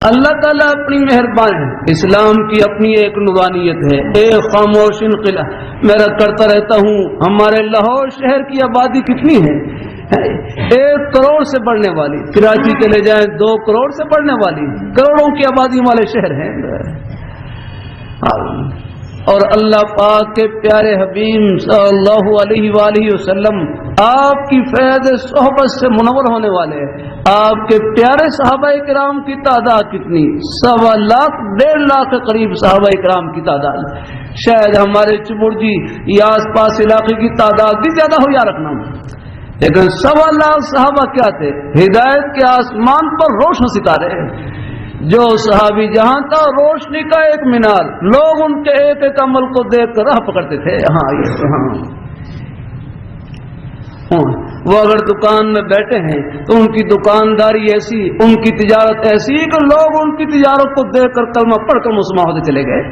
اللہ تعالیٰ اپنی مہربان ہے، اسلام کی اپنی ایک نورانیت ہے، ایک خاموش انقلاب میرا کرتا رہتا ہوں۔ ہمارے لاہور شہر کی آبادی کتنی ہے؟ 1 کروڑ سے بڑھنے والی، کراچی چلے جائیں 2 کروڑ سے بڑھنے والی، کروڑوں کی آبادی والے شہر ہیں۔ اور اللہ پاک کے پیارے حبیب صلی اللہ علیہ وآلہ وسلم آپ کی فیض صحبت سے منور ہونے والے ہیں۔ آپ کے پیارے صحابہ کرام کی تعداد کتنی؟ 1.25 لاکھ 1.5 لاکھ کے قریب صحابہ کرام کی تعداد۔ شاید ہمارے چبرجی یا آس پاس علاقے کی تعداد بھی زیادہ ہو یا رکھنا، لیکن 1.25 لاکھ صحابہ کیا تھے؟ ہدایت کے آسمان پر روشن ستارے۔ جو صحابی جہاں تھا روشنی کا ایک مینار، لوگ ان کے ایک ایک عمل کو دیکھ کر راہ پکڑتے تھے۔ وہ اگر دکان میں بیٹھے ہیں تو ان کی دکانداری ایسی، ان کی تجارت ایسی کہ لوگ ان کی تجارت کو دیکھ کر کلمہ پڑھ کر مسلمان ہوتے چلے گئے۔